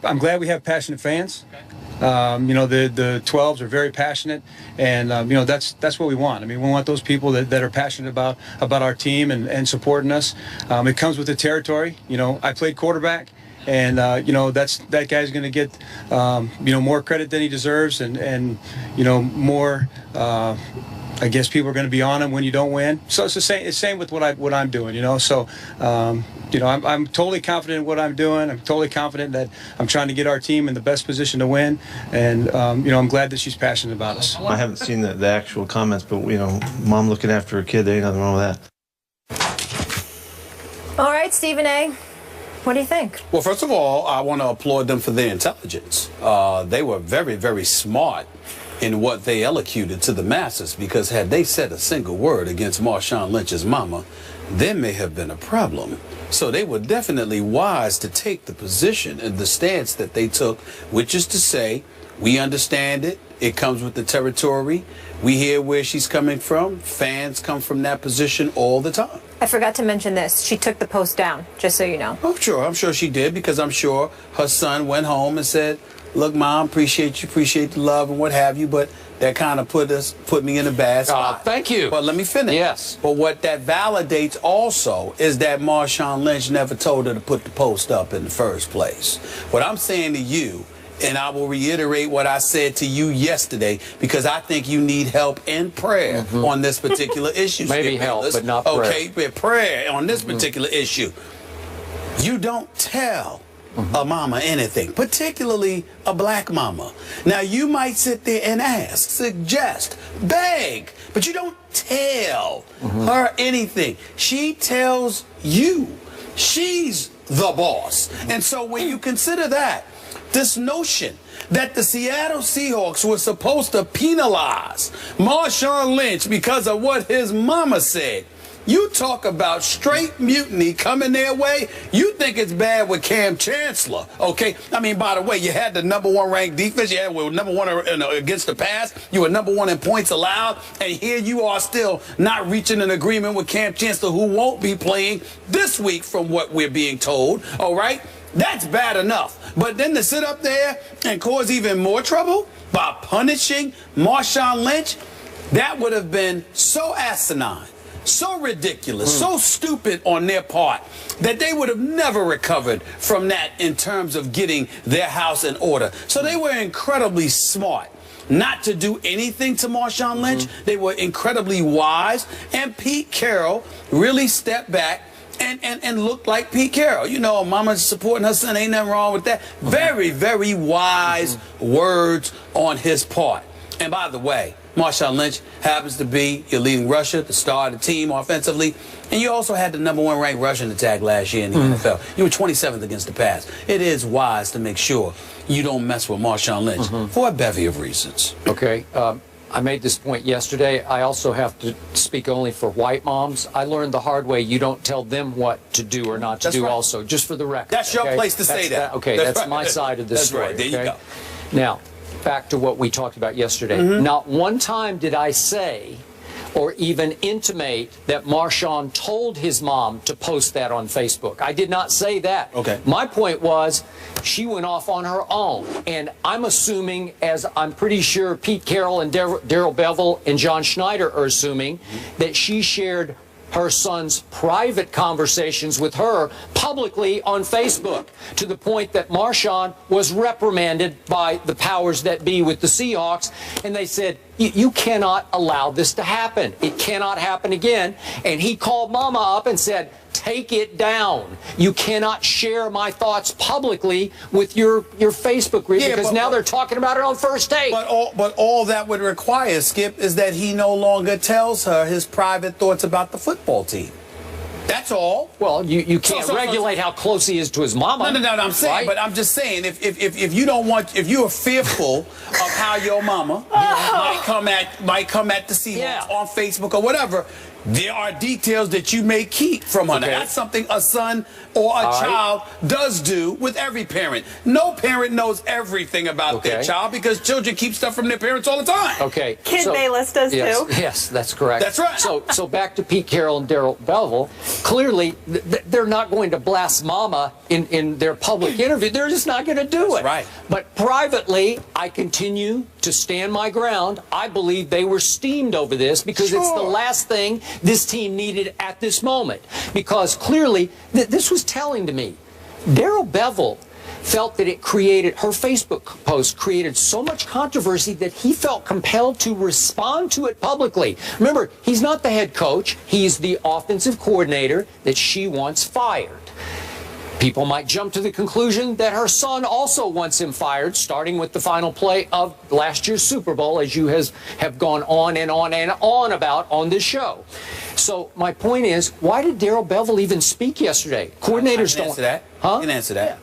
I'm glad we have passionate fans. You know, the 12s are very passionate, and you know, that's what we want. I mean, we want those people that are passionate about our team and supporting us. It comes with the territory. You know, I played quarterback, and you know, that guy's going to get you know, more credit than he deserves, and you know, more. I guess people are going to be on him when you don't win. So it's the same. It's same with what I'm doing. You know, so. You know, I'm totally confident in what I'm doing. I'm totally confident that I'm trying to get our team in the best position to win. And, you know, I'm glad that she's passionate about us. I haven't seen the actual comments, but, you know, mom looking after her kid, there ain't nothing wrong with that. All right, Stephen A., what do you think? Well, first of all, I want to applaud them for their intelligence. They were very, very smart in what they elocuted to the masses, because had they said a single word against Marshawn Lynch's mama, there may have been a problem. So they were definitely wise to take the position and the stance that they took, which is to say, we understand it. It comes with the territory. We hear where she's coming from. Fans come from that position all the time. I forgot to mention this. She took the post down, just so you know. Oh, sure. I'm sure she did, because I'm sure her son went home and said, look, Mom, appreciate you, appreciate the love and what have you, but that kind of put me in a bad spot. Thank you. But let me finish. Yes. But what that validates also is that Marshawn Lynch never told her to put the post up in the first place. What I'm saying to you, and I will reiterate what I said to you yesterday, because I think you need help and prayer on this particular issue. Maybe help, but not prayer. Okay, but prayer on this particular issue. You don't tell a mama anything, particularly a black mama. Now, you might sit there and ask, suggest, beg, but you don't tell her anything. She tells you. She's the boss. And so when you consider that, this notion that the Seattle Seahawks were supposed to penalize Marshawn Lynch because of what his mama said, you talk about straight mutiny coming their way. You think it's bad with Cam Chancellor, okay? I mean, by the way, you had the #1 ranked defense. You had #1 against the pass. You were #1 in points allowed. And here you are still not reaching an agreement with Cam Chancellor, who won't be playing this week from what we're being told, all right? That's bad enough. But then to sit up there and cause even more trouble by punishing Marshawn Lynch, that would have been so asinine, so ridiculous, so stupid on their part, that they would have never recovered from that in terms of getting their house in order. So they were incredibly smart not to do anything to Marshawn Lynch. They were incredibly wise, and Pete Carroll really stepped back and looked like Pete Carroll. You know, mama's supporting her son, ain't nothing wrong with that. Very, very wise words on his part. And by the way, Marshawn Lynch happens to be your leading rusher, the star of the team offensively, and you also had the #1 ranked rushing attack last year in the NFL. You were 27th against the pass. It is wise to make sure you don't mess with Marshawn Lynch for a bevy of reasons. Okay. I made this point yesterday. I also have to speak only for white moms. I learned the hard way. You don't tell them what to do or not to do also, just for the record. That's your place to say that. Okay, that's my side of the story. Right. There you go. Now, back to what we talked about yesterday. Not one time did I say or even intimate that Marshawn told his mom to post that on Facebook. I did not say that. Okay. My point was she went off on her own. And I'm assuming, as I'm pretty sure Pete Carroll and Darrell Bevell and John Schneider are assuming, that she shared her son's private conversations with her publicly on Facebook, to the point that Marshawn was reprimanded by the powers that be with the Seahawks, and they said, you cannot allow this to happen. It cannot happen again. And he called Mama up and said, take it down. You cannot share my thoughts publicly with your Facebook group, because now they're talking about it on First Take. But all that would require, Skip, is that he no longer tells her his private thoughts about the football team. That's all. Well, you can't regulate how close he is to his mama. No, I'm saying, right? But I'm just saying, if you don't want, if you are fearful of how your mama might come at the Seahawks on Facebook or whatever, there are details that you may keep from her. Now, that's something a son or a child does do with every parent. No parent knows everything about their child because children keep stuff from their parents all the time. Kid Bayless does too. Yes, that's correct. That's right. So back to Pete Carroll and Darrell Bevell. Clearly, they're not going to blast Mama in their public interview. They're just not going to do it. Right. But privately, I continue to stand my ground. I believe they were steamed over this because it's the last thing this team needed at this moment. Because clearly, this was telling to me, Darrell Bevell felt that it created, her Facebook post created so much controversy that he felt compelled to respond to it publicly. Remember, he's not the head coach. He's the offensive coordinator that she wants fired. People might jump to the conclusion that her son also wants him fired, starting with the final play of last year's Super Bowl, as you have gone on and on and on about on this show. So my point is, why did Darrell Bevell even speak yesterday? Coordinators don't. Answer that. Huh? You can answer that.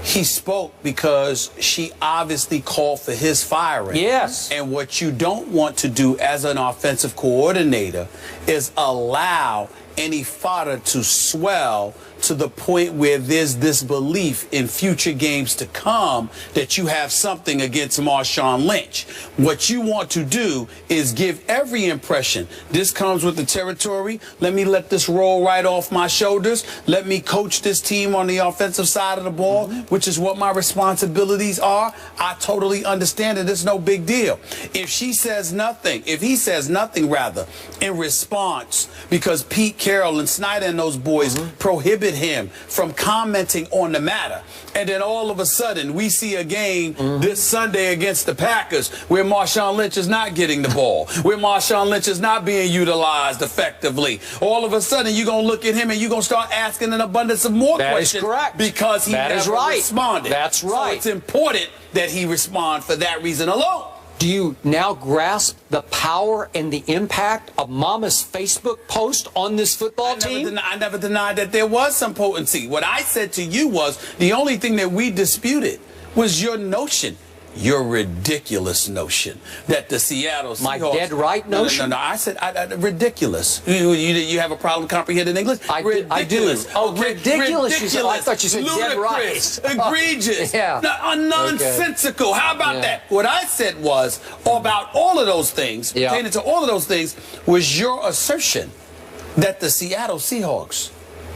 He spoke because she obviously called for his firing. Yes. And what you don't want to do as an offensive coordinator is allow any fodder to swell to the point where there's this belief in future games to come that you have something against Marshawn Lynch. What you want to do is give every impression. This comes with the territory. Let me let this roll right off my shoulders. Let me coach this team on the offensive side of the ball, which is what my responsibilities are. I totally understand it. It's no big deal. If she says nothing, if he says nothing rather, in response, because Pete Carroll and Snyder and those boys prohibit him from commenting on the matter, and then all of a sudden we see a game this Sunday against the Packers where Marshawn Lynch is not getting the ball, where Marshawn Lynch is not being utilized effectively. All of a sudden you're going to look at him and you're going to start asking an abundance of more questions. That is correct. Because he never responded. That's right. So it's important that he respond for that reason alone. Do you now grasp the power and the impact of Mama's Facebook post on this football team? I never denied that there was some potency. What I said to you was the only thing that we disputed was your notion, your ridiculous notion that the Seattle Seahawks... My dead right notion? No. I said ridiculous. You have a problem comprehending English? Ridiculous. I do. Oh, ridiculous. I thought you said ludicrous, dead right. Egregious. Yeah. Nonsensical. Okay. How about that? What I said was about all of those things, pertaining to all of those things, was your assertion that the Seattle Seahawks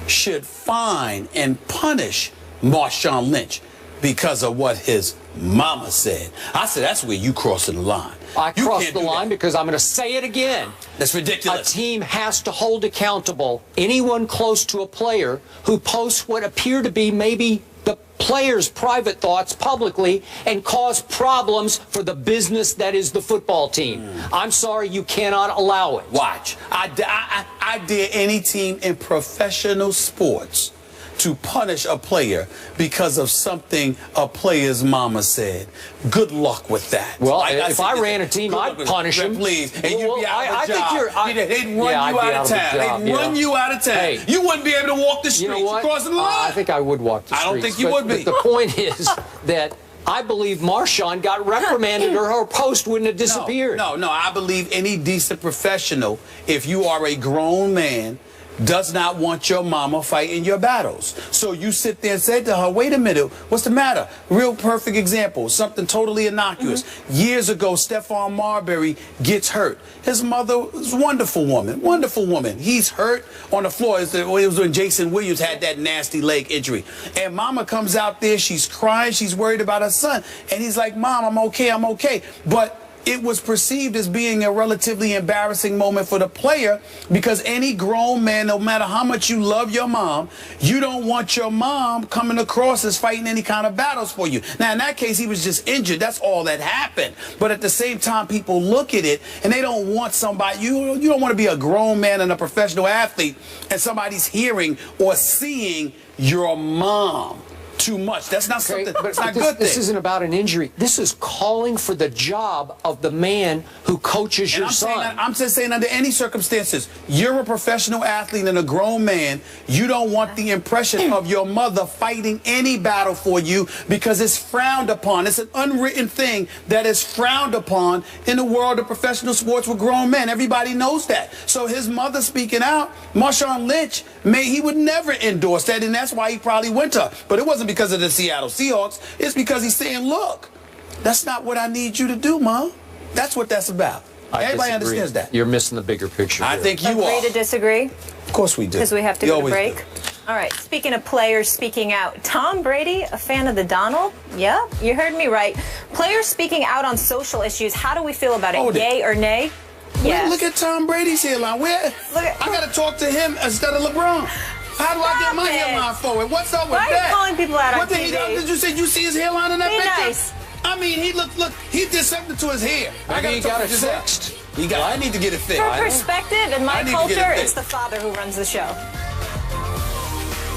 should fine and punish Marshawn Lynch because of what his mama said. I said, that's where you crossing the line. I crossed the line because I'm going to say it again. That's ridiculous. A team has to hold accountable anyone close to a player who posts what appear to be maybe the player's private thoughts publicly and cause problems for the business that is the football team. I'm sorry, you cannot allow it. Watch. I dare any team in professional sports to punish a player because of something a player's mama said. Good luck with that. Well, if I ran a team, I'd punish him. Please. And you'd be out of the job. They'd run you out of town. They'd run you out of town. Hey, you wouldn't be able to walk the streets crossing the line. I think I would walk the streets. I don't think you would be. But the point is that I believe Marshawn got reprimanded or her post wouldn't have disappeared. No. I believe any decent professional, if you are a grown man, does not want your mama fighting your battles. So you sit there and say to her, wait a minute, what's the matter? Real perfect example, something totally innocuous. Years ago, Stephon Marbury gets hurt. His mother was a wonderful woman. He's hurt on the floor. It was when Jason Williams had that nasty leg injury. And mama comes out there, she's crying, she's worried about her son. And he's like, Mom, I'm okay. But it was perceived as being a relatively embarrassing moment for the player because any grown man, no matter how much you love your mom, you don't want your mom coming across as fighting any kind of battles for you. Now, in that case, he was just injured. That's all that happened. But at the same time, people look at it and they don't want somebody, you don't want to be a grown man and a professional athlete and somebody's hearing or seeing your mom too much. That's not Okay, something. but It's not a this, good thing. this isn't about an injury. This is calling for the job of the man who coaches And your I'm son. saying that, I'm just saying under any circumstances, you're a professional athlete and a grown man. You don't want the impression of your mother fighting any battle for you because it's frowned upon. It's an unwritten thing that is frowned upon in the world of professional sports with grown men. Everybody knows that. So his mother speaking out, Marshawn Lynch, he would never endorse that, and that's why he probably went to her. But it wasn't because of the Seattle Seahawks. It's because he's saying, look, that's not what I need you to do, Mom. That's what that's about. Everybody disagree. understands that. You're missing the bigger picture. I here. think you Agree are. to disagree? Of course we do. Because we have to You go to always break. do. All right, speaking of players speaking out, Tom Brady, a fan of the Donald? Yep, you heard me right. Players speaking out on social issues, how do we feel about it? Hold it. Yay or nay? Yes. Look at Tom Brady's hairline. I got to talk to him instead of LeBron. How do I get my Stop it. hairline forward? What's up with Why are you that? calling people out on What did TV? Did you say you see his hairline in that Be picture? nice. I mean, he did something to his hair. Maybe he gotta got talk it to his hair. fixed. I need to get it fixed. For perspective, in I my need to get it culture, fixed. it's the father who runs the show.